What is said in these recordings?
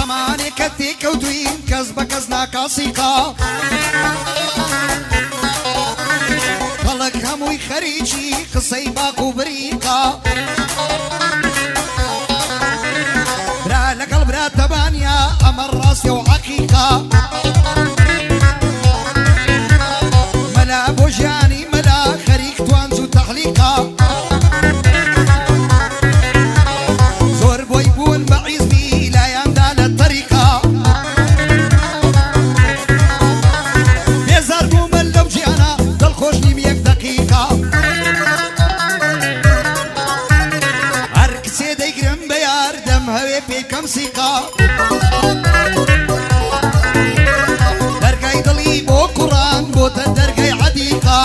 زمانێک کە تێکەوتوین کەس بە کەس ناکاسیقا خەڵک هەمووی خەریکی قسەی باک و بریقا برا لەگەڵ برا تەبانیا ئەمە ڕاستە و حەقیقا مەلا بۆ ژیانی مەلا خەریک توانج و تەحلیقا زۆر بۆی بوون بە عیزمی لایاندا لە تەریقا بێزار بوومە لەو گیانە دڵخۆش نیم یەک دەقیقا هەر کچێ دەیگرم بە یار دەم هەوێ پێکەم سیقا دەرگای دڵی بۆ کوڕان بۆتە دەرگای عەدیقا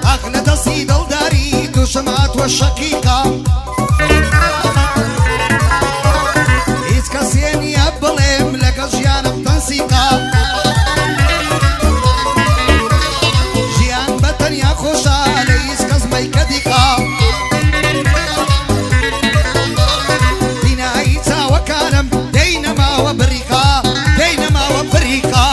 ئەخ لە دەستی دڵداری دووشم هاتووە شەقیقا هیچ کەسێ نییە بڵێم لەگەڵ ژیانم تەنسیقا ژیان بە تەنیا خۆشە لە هیچ کەس مەیکە دیقا بینایی چاوەکانم دەینەماوە بریقا دەینەماوە بریقا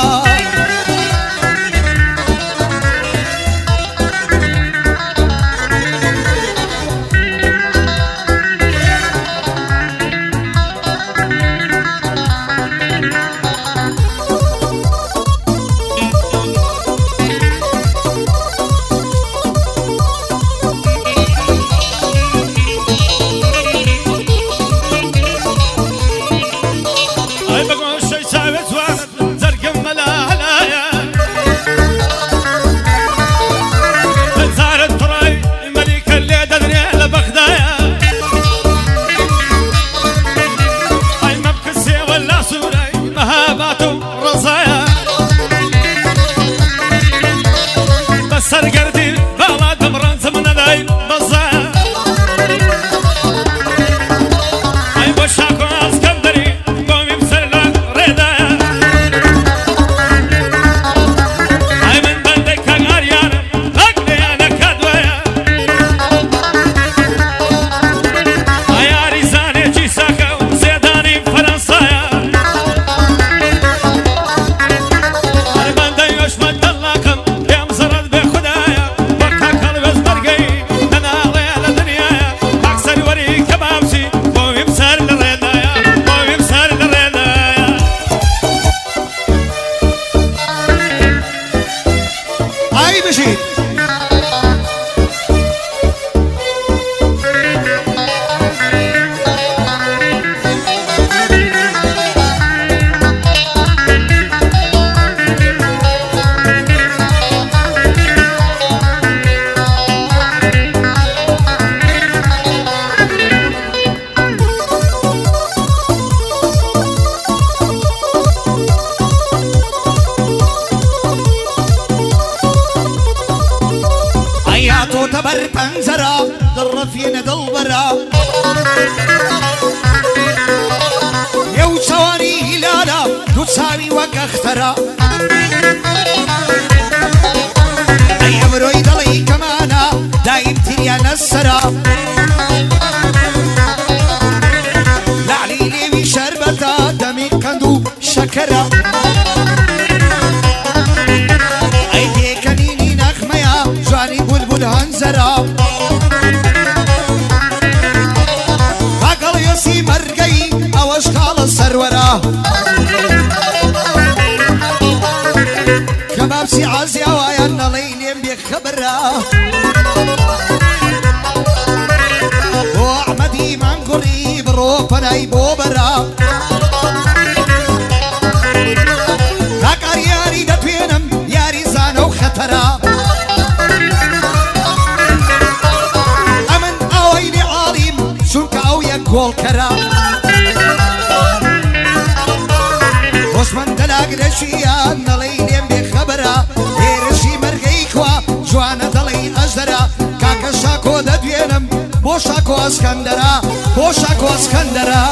تبر پەنجەرە دڵڕەفێنە دڵبەرە نێو چاوانی هیلالە دوو چاوی وەک ئەختەرە ئەی ئەمرۆی دڵی کەمانە دایم تریانە سەرە لەعلی لێوی شەربەتە دەمی قەند و شەکەرە ئەی تێکەنینی نەخمەیە جوانی بولبول هەنجەرە باگەڵ یۆسی مەرگەی ئەوەش خاڵە سەروەرە کەبابسی عازیاوایە نەڵەی لێم بێخەبەرە بۆ ئەحمەدی مانگوڕی بڕۆ پەنای بۆ بەرە کاکار یاری دەتوێنم یاری زانە و خەتەرە ئەمن ئەوەی لێ عاڵیم چونکە ئەو یەک گۆڵکەرە هۆشمەندە لاگرەشیان نەڵەی لێم بێخەبەرە هێرشی مەرگەی خوا جوانە دەڵی ئەژدەرە کاکە شاکۆ دەدوێنم بۆ شاکۆ ئەسکەندەرە بۆ شاکۆ ئەسکەندەرە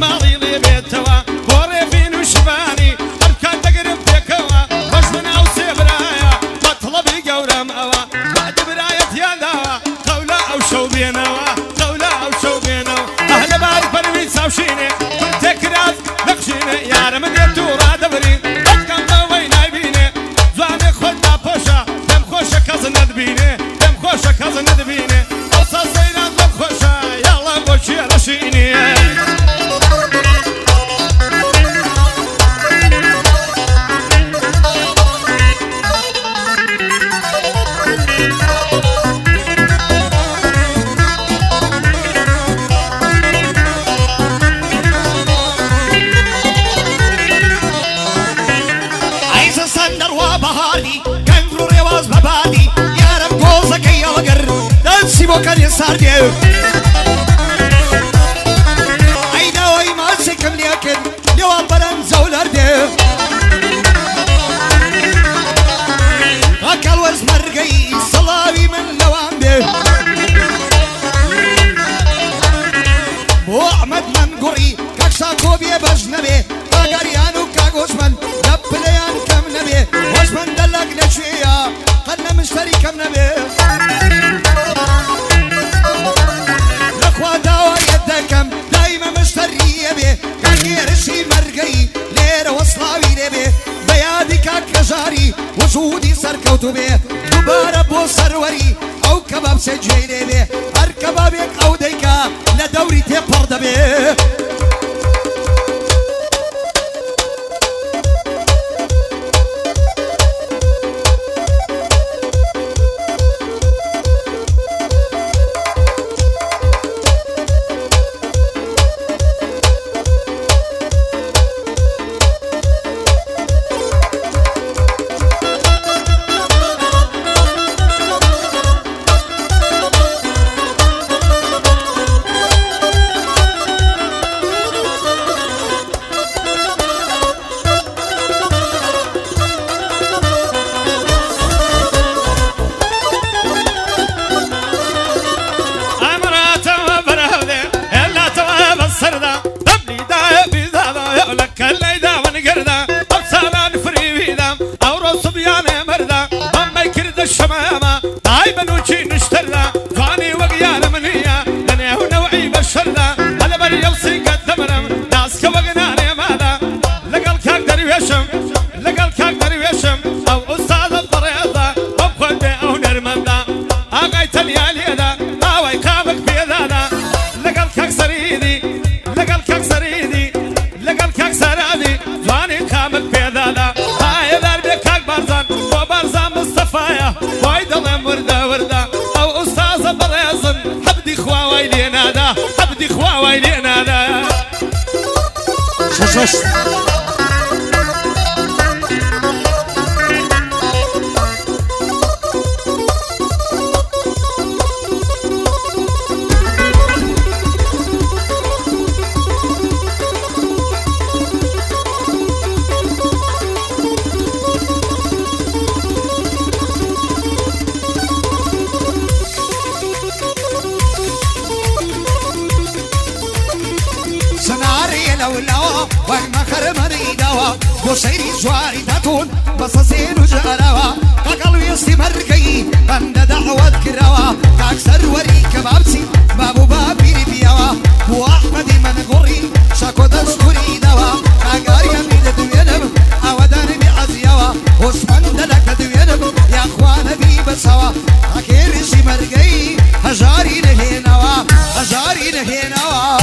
ماڵی لێ بێتەوە بۆ ڕێفین و شبانی هەرکات دەگرم پێکەوە بەش من ئەو سێبرایە مەتڵەبی گەورەم ئەوە وعدە برایەت یاداوە قەولە ئەو شەو بێنەوە قەولە ئەو شەو بێنەوە ئەهلە باری پەروی چاوشینێ من تێکرات نەقشینێ یارە من دێت و ڕادەبرین ئەتکەم بەوەی نایبینێ جوانێ خۆت ناپۆشە دەم خۆشە کەس نەدبینێ دەم خۆشە کەس نەدبینێ ئەو سەزەیران زۆر خۆشە یاڵە بۆ چیە ڕەشینێ بۆکەنێ ساردێ ئەینەوەی ماسێکم لێ کرد لێوان بەرەم زەولەردێ ئەکەڵ وەزمەرگەی سەڵاوی من لەوان بێ بۆ ئەحمەد مەنگوڕی کاکسا کۆ بێ بەش نەبێ ئاگەریان و کاگۆزمەند لە پلەیان کەم نەبێ وەزمەند دەلەک لەکوێیە قەت لە مشتەری کەم نەبێ دايما مشترية بي كاكيرشي مرقي ليرة وصلاوي لبي بيادي كاكجاري وجودي سركوتو بي دوبارة بو سروري او كباب سجيني بي اركبابيك او ديكا لدوري تيبرد بي الشمامة دايما وجي نشترى فاني وقيانا من هي لاني هو نوعي بشرى هلا بري يوصي قدمنا ناس كوغناني ماذا لقى الكاك درويشم لقى الكاك درويشم او استاذ الطريقة وبخل بي او نرمنا اقايت الليالي ذا هاوي كامك في ذانا لقى الكاك سريدي لقى الكاك سريدي لقى الكاك سرادي فاني كامك في ذانا هاي ذا بكاك برزان وبرزان مصطفايا وايد الله ورده ورده او استاذ بريزن حبدي خواوي لينا ذا حبدي خواوي لينا ذا شش ومخر مريدوا وشيري جواري داتون بصصين وجراوا كقلبي استمرقي بند دعوة كراوا كاكسر وري كبابسي بابو بابي ربيوا واحمد منقري شاكو دشكري دوا كاقاري اميد دوينم اودان بعزيوا وشمن دلك دوينم يا اخوانا بي بسوا اكير استمرقي هجاري نهينوا هجاري نهينوا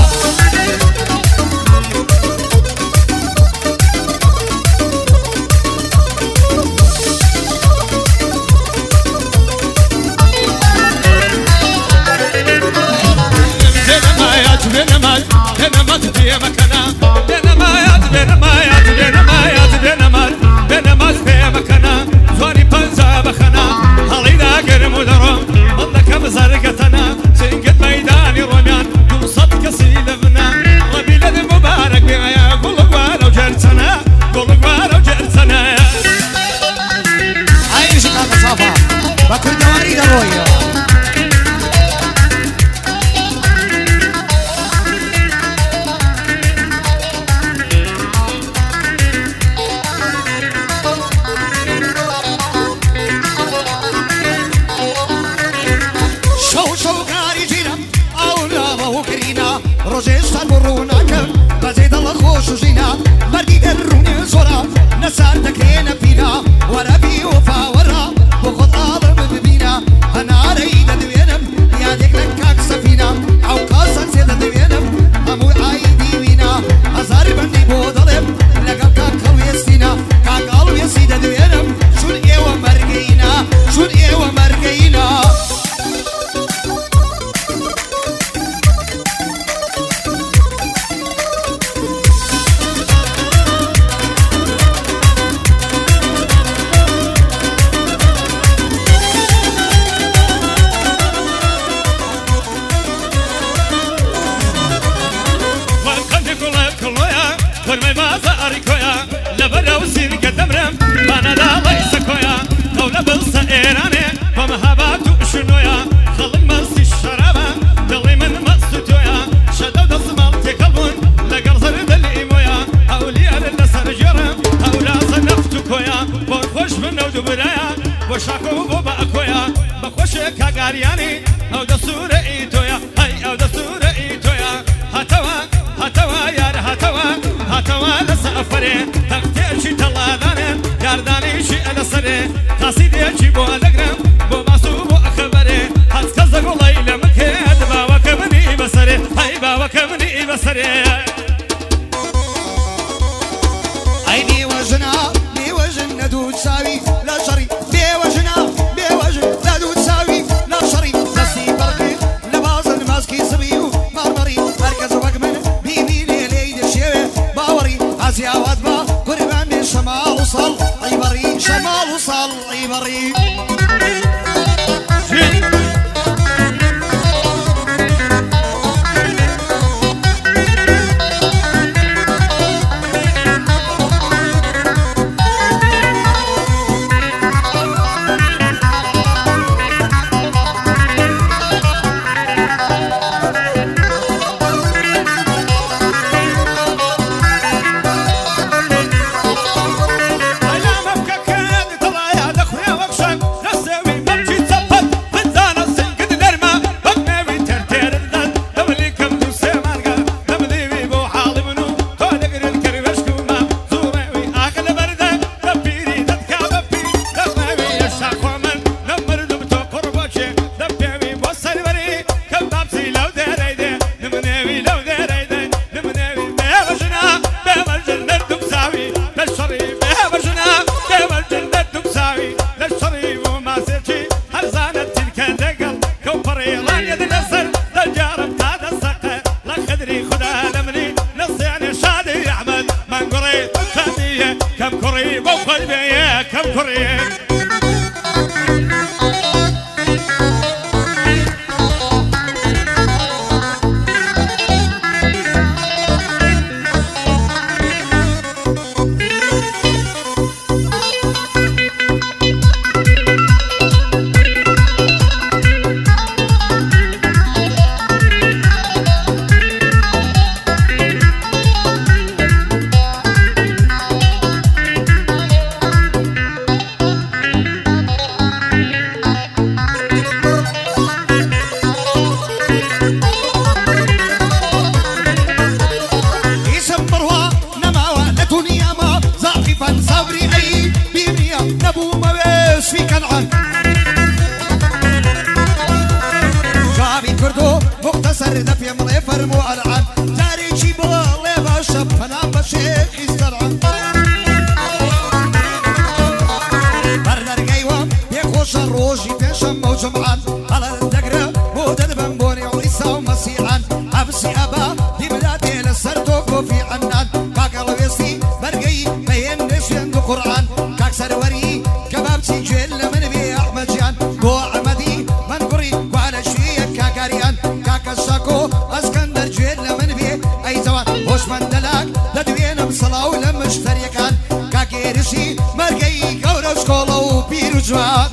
خورمەی بازاری کۆیە لەبەرە و سینکە دەمرم بانەدا لەیسە کۆیە قەولە بڵسە ئێرانێ بە مەهابات و شنۆیە خەڵک مەستی شەرابە دڵی من مەست و تۆیە شەدە و دەسماڵ تێکەڵ بوون لەگەڵ زەردە لیمۆیە ئەولیارە لەسەر ژێڕم ئەولازە نەفت و کۆیە بۆ خۆش بنە و دووبرایە بۆ شاکۆ و بۆ بەئەکۆیە بە خۆشێ کاگاریانی ئەو دەسوورە ئی تۆیە هەی ئەو دەسوورە ئی تۆیە هاتەوە هاتەوە یارە هاتەوە هاتەوە لە سەفەرێ تەختێکی تەڵادانێ گاردانیشی ئەلەسەرێ قاسیدێکی بۆ ئەدەگرم بۆ ماسو بۆ ئەخەبەرێ هەست کەسە گوڵی لە مکێت باوەکە منی بەسەرێ هەی باوەکە منی بەسەرێ ئەی بێوەژنا بێوەژن لە دوو چاوی لە شەڕی بێوەژنا بێوەژن لە دوو چاوی لە شەڕی دەستی بەڕقی لە بازن ماسکی سبی و ماڕمەڕی هەرکەس وەک من بیبینێ لێی دەشێوێ باوەڕی ئازیاوات بە قوربان بێ شەماڵ و ساڵ عیبەڕی شەماڵ و ساڵ عیبەڕی كم كري بوقلبي كم كري دفي ملي فرمو العن تاريخي بالله باشا فنام بشيخ يسترعن برنر قيوم يخوش الروجي بيشم وجمعان على الدقرة ودد بنبوني وعيسى ومسيحان أبسي أبا دي بلادي لسرتوكو في عنان كاكل ويسي برقي بين نشين دو قرآن كاك سروري كبابتي جيل من بي أحمد جان بو عمدي من قري وعلى شوية كاكاريان كاك الشاكو اسكندر جيل من بي أي زوان وش من دلاك لدوين بصلاو لمشتريكان كاكي رشي مرقي كورو شكولو بيرو جوان